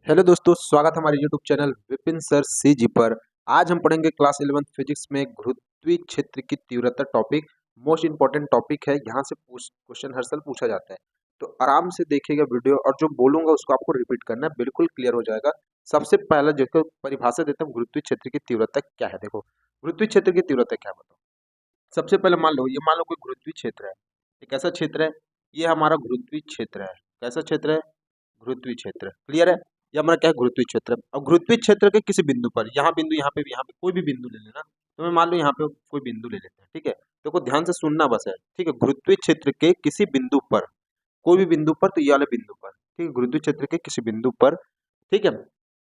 Hello दोस्तों, स्वागत है हमारे YouTube channel Vipin sir CG पर। आज हम पढ़ेंगे क्लास 11th फिजिक्स में गुरुत्वीय क्षेत्र की तीव्रता टॉपिक। मोस्ट इंपॉर्टेंट टॉपिक है, यहाँ से क्वेश्चन हर साल पूछा जाता है। तो आराम से देखिएगा वीडियो, और जो बोलूंगा उसको आपको रिपीट करना है, बिल्कुल क्लियर हो जाएगा। सबसे पहला जो परिभाषा देता हूँ गुरुत्वीय क्षेत्र की तीव्रता क्या है। देखो, गुरुत्वीय क्षेत्र की तीव्रता क्या है बताओ। सबसे पहले मान लो कोई गुरुत्वीय क्षेत्र है। एक ऐसा क्षेत्र है, ये हमारा गुरुत्वीय क्षेत्र है। कैसा क्षेत्र है? गुरुत्वीय क्षेत्र। क्लियर है? ये हमारा क्या है? गुरुत्वीय क्षेत्र। और गुरुत्वीय क्षेत्र के किसी बिंदु पर, यहाँ बिंदु, यहाँ पे कोई भी बिंदु ले लेना। तो मैं मान लो यहाँ पे कोई बिंदु ले लेते हैं, ठीक है। तो को ध्यान से सुनना बस है, ठीक है। गुरुत्वीय क्षेत्र के किसी बिंदु पर, कोई भी बिंदु पर, तो ये वाले बिंदु पर, ठीक है। गुरुत्वीय क्षेत्र के किसी बिंदु पर, ठीक है,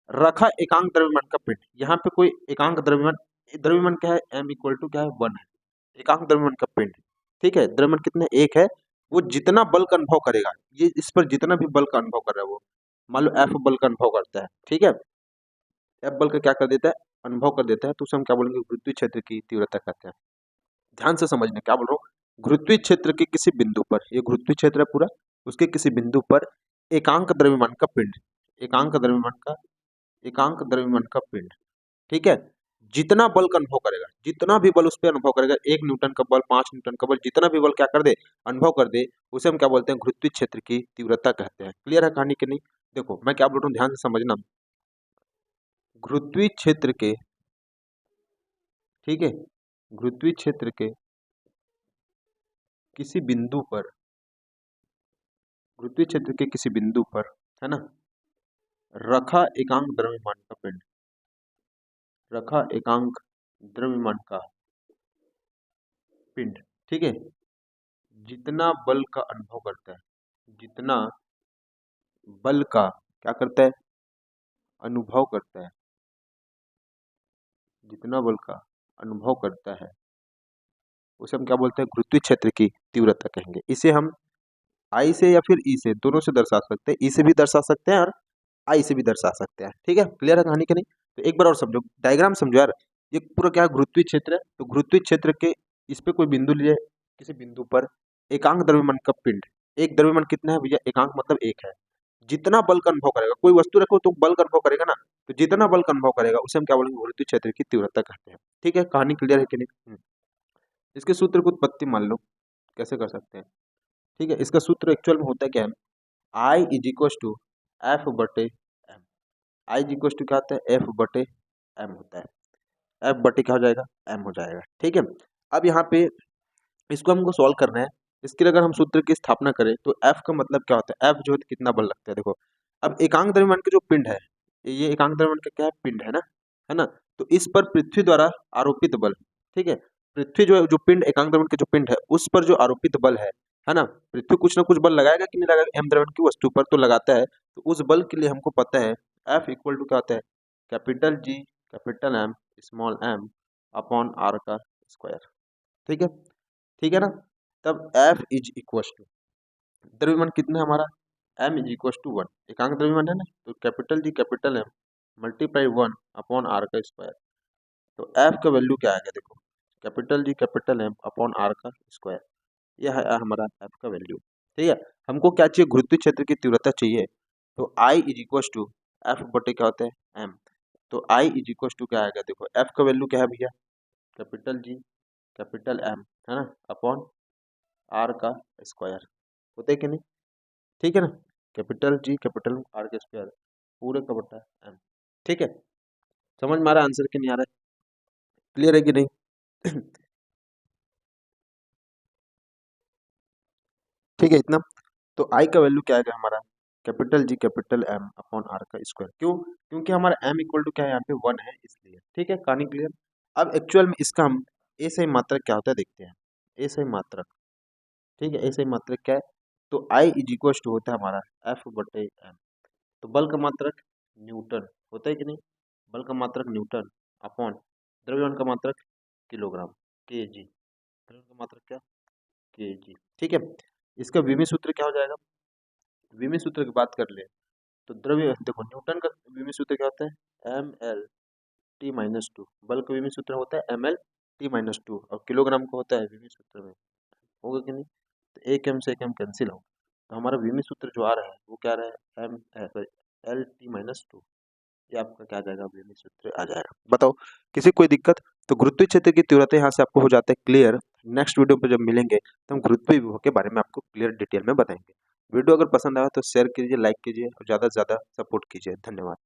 रखा एकांक द्रव्यमान का पिंड। यहाँ पे कोई एकांक द्रव्यमान, द्रव्यमान क्या है? m इक्वल टू क्या है? 1 है। एकांक द्रव्यमान का पिंड, ठीक है। द्रव्यमान कितने? 1 है। वो जितना बल का अनुभव करेगा, ये इस पर जितना भी बल का अनुभव कर रहा है वो, मान लो F बल का अनुभव करता है, ठीक है। F बल का क्या कर देता है? अनुभव कर देता है। तो उसे हम क्या बोलेंगे? गुरुत्वीय क्षेत्र की तीव्रता कहते हैं। ध्यान से समझना क्या बोल रहा हूँ। गुरुत्वीय क्षेत्र के किसी बिंदु पर, ये गुरुत्वीय क्षेत्र है पूरा, उसके किसी बिंदु पर एकांक द्रव्यमान का पिंड, एकांक द्रव्यमान का, एकांक द्रव्यमान का पिंड, ठीक है, जितना बल का अनुभव करेगा, जितना भी बल उस पर अनुभव करेगा, 1 न्यूटन का बल, 5 न्यूटन का बल, जितना भी बल क्या कर दे? अनुभव कर दे, उसे हम क्या बोलते हैं? गुरुत्वीय क्षेत्र की तीव्रता कहते हैं। क्लियर है कहानी की नहीं? देखो मैं क्या बोल रहा हूँ, ध्यान से समझना। गुरुत्वीय क्षेत्र के, ठीक है, गुरुत्वीय क्षेत्र के किसी बिंदु पर, गुरुत्वीय क्षेत्र के किसी बिंदु पर, है ना, रखा एकांक द्रव्यमान का पिंड, रखा एकांक द्रव्यमान का पिंड, ठीक है, जितना बल का अनुभव करता है, जितना बल का क्या करता है? अनुभव करता है, जितना बल का अनुभव करता है, उसे हम क्या बोलते हैं? गुरुत्वीय क्षेत्र की तीव्रता कहेंगे। इसे हम आई से या फिर ई से, दोनों से दर्शा सकते हैं। ई से भी दर्शा सकते हैं और आई से भी दर्शा सकते हैं, ठीक है। क्लियर है कहानी की नहीं? तो एक बार और समझो, डायग्राम समझो यार। ये पूरा क्या है? गुरुत्वीय क्षेत्र है। तो गुरुत्वीय क्षेत्र के इस पे कोई बिंदु लिए, किसी बिंदु पर एकांक द्रव्यमान का पिंड, एक द्रव्यमान कितना है भैया? एकांक मतलब 1 है। जितना बल का अनुभव करेगा, कोई वस्तु रखो तो बल का अनुभव करेगा ना, तो जितना बल का अनुभव करेगा उसे हम क्या बोलेंगे? गुरुत्वीय क्षेत्र की तीव्रता कहते हैं। ठीक है, कहानी क्लियर है कि नहीं? इसके सूत्र की उत्पत्ति मान लो कैसे कर सकते हैं, ठीक है। इसका सूत्र एक्चुअल में होता है क्या है? I is equal to F बटे M. I is equal to क्या होता है? एफ बटे एम होता है। एफ बटे क्या हो जाएगा? एम हो जाएगा, ठीक है। अब यहाँ पे इसको हमको सॉल्व करना है। इसके लिए अगर हम सूत्र की स्थापना करें तो एफ का मतलब क्या होता है? एफ जो है कितना बल लगता है, देखो। अब एकांक द्रव्यमान के जो पिंड है, ये एकांक द्रव्यमान का क्या है? पिंड है ना, है ना। तो इस पर पृथ्वी द्वारा आरोपित बल, ठीक है, पृथ्वी जो है, जो पिंड, एकांक द्रव्यमान के जो पिंड है, उस पर जो आरोपित बल है ना, पृथ्वी कुछ ना कुछ बल लगाएगा कि नहीं लगाएगा? एम द्रव्यमान की वस्तु पर तो लगाता है। तो उस बल के लिए हमको पता है एफ इक्वल टू क्या होता है? Capital G, capital M, small M upon R का स्क्वायर, ठीक है, ठीक है ना। तब एफ इज इक्वल टू, द्रव्यमान कितना है हमारा? एम इज इक्वल टू 1, एकांक द्रव्यमान है ना, तो capital G capital M multiply 1 upon R का स्क्वायर। तो एफ का वैल्यू क्या आएगा? देखो, capital G capital M upon R का स्क्वायर, यह है हमारा एफ का वैल्यू, ठीक है। हमको क्या चाहिए? गुरुत्वीय क्षेत्र की तीव्रता चाहिए। तो आई इज इक्वल टू एफ बटे क्या होता है? एम। तो आई इज इक्वल टू क्या आएगा? देखो एफ का वैल्यू क्या है भैया? कैपिटल जी कैपिटल एम, है ना, अपॉन आर का स्क्वायर, होता है कि नहीं? ठीक है ना, कैपिटल जी कैपिटल आर का स्क्वायर पूरे का बटा एम, ठीक है। समझ में आ रहा है आंसर कि नहीं आ रहा है? क्लियर है कि नहीं? ठीक है इतना। तो आई का वैल्यू क्या आएगा हमारा? Capital G capital M upon R का स्क्वायर। क्यों? क्योंकि हमारा एम इक्वल टू क्या है? यहाँ पे 1 है, इसलिए। ठीक है, कहानी क्लियर। अब एक्चुअल में इसका हम ए सही मात्रक क्या होता है देखते हैं। ए सही मात्रक, ठीक है, ए सही मात्रक क्या है? तो आई इज इक्वल टू होता है हमारा एफ बटे एम। तो बल का मात्रक न्यूटन होता है कि नहीं? बल का मात्रक न्यूटन अपॉन द्रव्यमान का मात्रक किलोग्राम, के जी। द्रव्यमान का मात्रक क्या? के जी, ठीक है। इसका विमी सूत्र क्या हो जाएगा? विमी सूत्र की बात कर ले तो द्रव्य, देखो न्यूटन का विमी सूत्र क्या होता है? M L T minus two. बल का विमी सूत्र होता है M L T minus two, और किलोग्राम का होता है विमी सूत्र में, होगा कि नहीं? तो एक एम से एक एम कैंसिल होगा, तो हमारा विमी सूत्र जो आ रहा है वो क्या आ रहा है? M, sorry, L T minus two, ये आपका क्या आ जाएगा, अभिलंबित सूत्र आ जाएगा। बताओ किसी कोई दिक्कत? तो गुरुत्वीय क्षेत्र की तीव्रता यहाँ से आपको हो जाता है क्लियर। नेक्स्ट वीडियो पे जब मिलेंगे तो हम गुरुत्वीय विभव के बारे में आपको क्लियर डिटेल में बताएंगे। वीडियो अगर पसंद आया तो शेयर कीजिए, लाइक कीजिए और ज़्यादा से ज़्यादा सपोर्ट कीजिए। धन्यवाद।